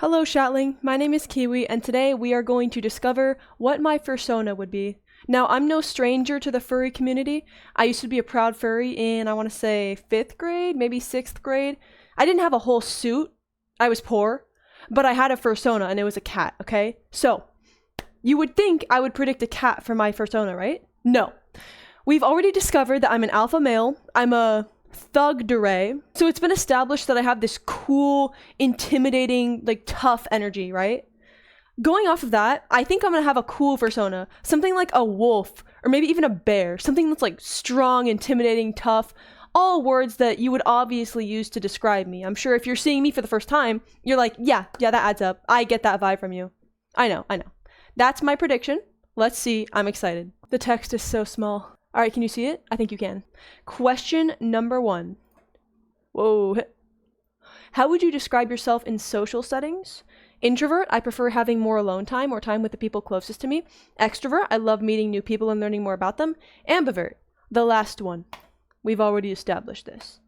Hello, Shatling. My name is Keewi, and today we are going to discover what my fursona would be. Now, I'm no stranger to the furry community. I used to be a proud furry in, I want to say, 5th grade, maybe 6th grade. I didn't have a whole suit. I was poor. But I had a fursona, and it was a cat, okay? So, you would think I would predict a cat for my fursona, right? No. We've already discovered that I'm an alpha male. I'm a thug-dere. So it's been established that I have this cool, intimidating, tough energy, right? Going off of that, I think I'm gonna have a cool fursona. Something like a wolf, or maybe even a bear. Something that's strong, intimidating, tough. All words that you would obviously use to describe me. I'm sure if you're seeing me for the first time, you're like, yeah, that adds up. I get that vibe from you. I know. That's my prediction. Let's see. I'm excited. The text is so small. All right, can you see it? I think you can. Question number 1. Whoa. How would you describe yourself in social settings? Introvert, I prefer having more alone time or time with the people closest to me. Extrovert, I love meeting new people and learning more about them. Ambivert, the last one. We've already established this.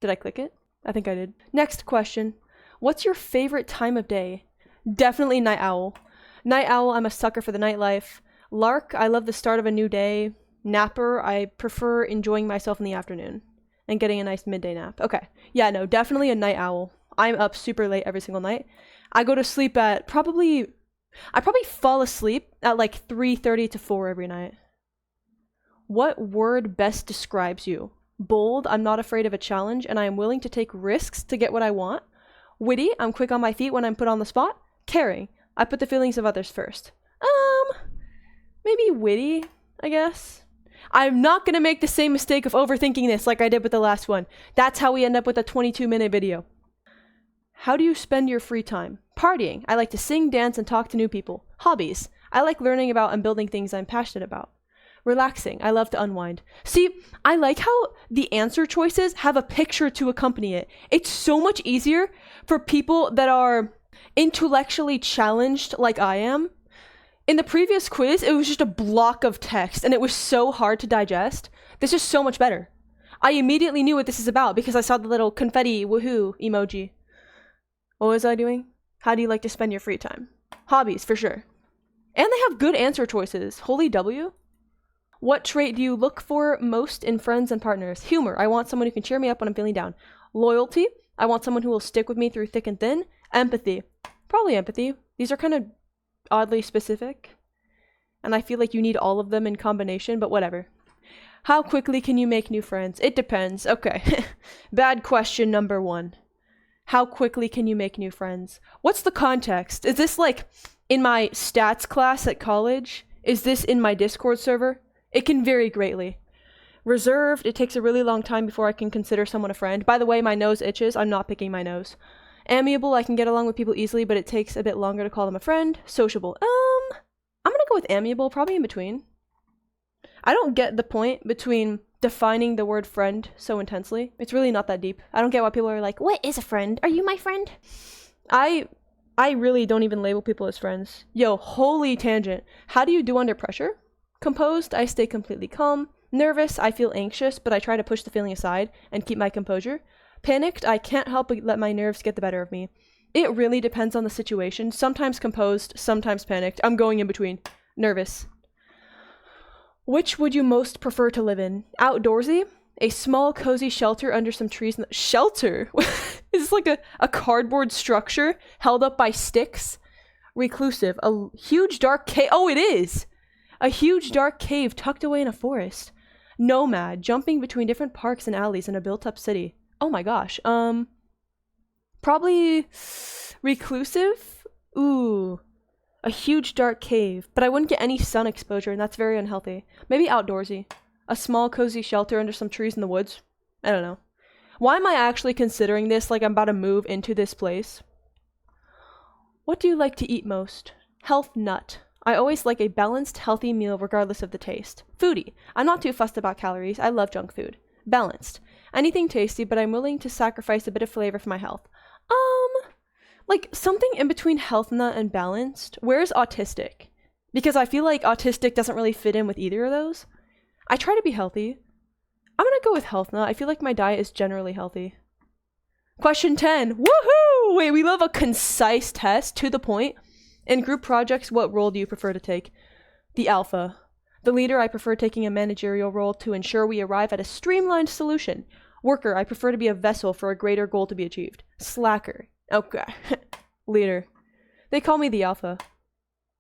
Did I click it? I think I did. Next question. What's your favorite time of day? Definitely night owl. Night owl, I'm a sucker for the nightlife. Lark, I love the start of a new day. Napper, I prefer enjoying myself in the afternoon and getting a nice midday nap. Okay. Yeah, no, definitely a night owl. I'm up super late every single night. I go to sleep at I probably fall asleep at 3:30 to 4 every night. What word best describes you? Bold, I'm not afraid of a challenge and I am willing to take risks to get what I want. Witty, I'm quick on my feet when I'm put on the spot. Caring, I put the feelings of others first. Maybe witty, I guess. I'm not gonna make the same mistake of overthinking this like I did with the last one. That's how we end up with a 22-minute video. How do you spend your free time? Partying. I like to sing, dance, and talk to new people. Hobbies. I like learning about and building things I'm passionate about. Relaxing. I love to unwind. See, I like how the answer choices have a picture to accompany it. It's so much easier for people that are intellectually challenged like I am. In the previous quiz, it was just a block of text, and it was so hard to digest. This is so much better. I immediately knew what this is about because I saw the little confetti woohoo emoji. What was I doing? How do you like to spend your free time? Hobbies, for sure. And they have good answer choices. Holy W. What trait do you look for most in friends and partners? Humor. I want someone who can cheer me up when I'm feeling down. Loyalty. I want someone who will stick with me through thick and thin. Empathy. Probably empathy. These are kind of oddly specific, and I feel like you need all of them in combination, but whatever. How quickly can you make new friends? It depends. Okay. Bad question number 1. How quickly can you make new friends? What's the context? Is this in my stats class at college? Is this in my Discord server? It can vary greatly. Reserved, it takes a really long time before I can consider someone a friend. By the way, my nose itches. I'm not picking my nose. Amiable, I can get along with people easily, but it takes a bit longer to call them a friend. Sociable, I'm gonna go with amiable, probably in between. I don't get the point between defining the word friend so intensely. It's really not that deep. I don't get why people are like, what is a friend? Are you my friend? I really don't even label people as friends. Yo, holy tangent. How do you do under pressure? Composed, I stay completely calm. Nervous, I feel anxious, but I try to push the feeling aside and keep my composure. Panicked, I can't help but let my nerves get the better of me. It really depends on the situation. Sometimes composed, sometimes panicked. I'm going in between. Nervous. Which would you most prefer to live in? Outdoorsy? A small, cozy shelter under some trees. Shelter? Is this a cardboard structure held up by sticks? Reclusive. A huge dark cave. Oh, it is! A huge dark cave tucked away in a forest. Nomad. Jumping between different parks and alleys in a built-up city. Oh my gosh. Probably reclusive? Ooh. A huge dark cave. But I wouldn't get any sun exposure, and that's very unhealthy. Maybe outdoorsy. A small, cozy shelter under some trees in the woods. I don't know. Why am I actually considering this like I'm about to move into this place? What do you like to eat most? Health nut. I always like a balanced, healthy meal regardless of the taste. Foodie. I'm not too fussed about calories. I love junk food. Balanced. Anything tasty, but I'm willing to sacrifice a bit of flavor for my health. Something in between health nut and balanced. Where's autistic? Because I feel like autistic doesn't really fit in with either of those. I try to be healthy. I'm gonna go with health nut. I feel like my diet is generally healthy. Question 10. Woohoo! Wait, we love a concise test, to the point. In group projects, what role do you prefer to take? The alpha. The leader, I prefer taking a managerial role to ensure we arrive at a streamlined solution. Worker, I prefer to be a vessel for a greater goal to be achieved. Slacker. Okay. Leader. They call me the alpha.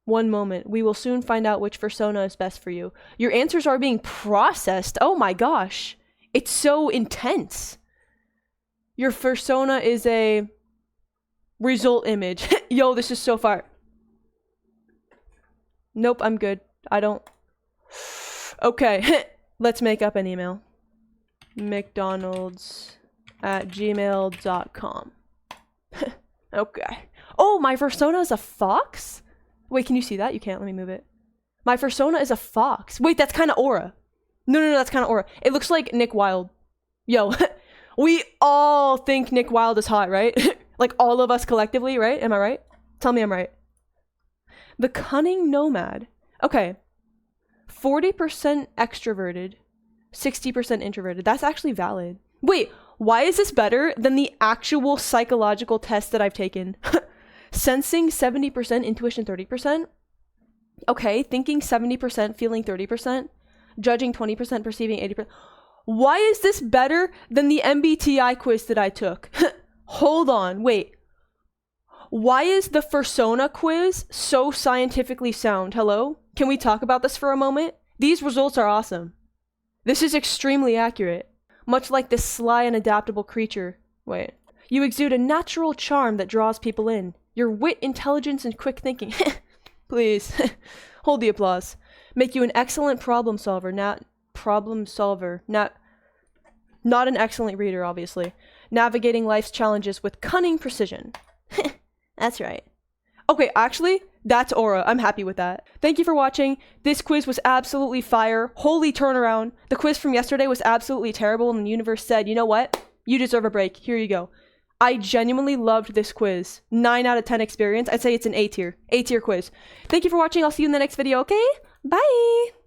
One moment. We will soon find out which fursona is best for you. Your answers are being processed. Oh my gosh. It's so intense. Your fursona is a result image. Yo, this is so far. Nope, I'm good. I don't. Okay. Let's make up an email. mcdonalds@gmail.com. Okay. Oh, my fursona is a fox? Wait, can you see that? You can't. Let me move it. My fursona is a fox. Wait, that's kind of aura. No, that's kind of aura. It looks like Nick Wilde. Yo, we all think Nick Wilde is hot, right? Like all of us collectively, right? Am I right? Tell me I'm right. The cunning nomad. Okay. 40% extroverted, 60% introverted. That's actually valid. Wait, why is this better than the actual psychological test that I've taken? Sensing 70%, intuition 30%. Okay, thinking 70%, feeling 30%, judging 20%, perceiving 80%. Why is this better than the MBTI quiz that I took? Hold on, wait. Why is the Fursona quiz so scientifically sound? Hello? Can we talk about this for a moment? These results are awesome. This is extremely accurate. Much like this sly and adaptable creature. Wait. You exude a natural charm that draws people in. Your wit, intelligence, and quick thinking. Please. Hold the applause. Make you an excellent problem solver, not an excellent reader, obviously. Navigating life's challenges with cunning precision. That's right. Okay, actually, that's aura. I'm happy with that. Thank you for watching. This quiz was absolutely fire. Holy turnaround. The quiz from yesterday was absolutely terrible, and the universe said, you know what? You deserve a break. Here you go. I genuinely loved this quiz. 9 out of 10 experience. I'd say it's an A tier. A tier quiz. Thank you for watching. I'll see you in the next video, okay? Bye!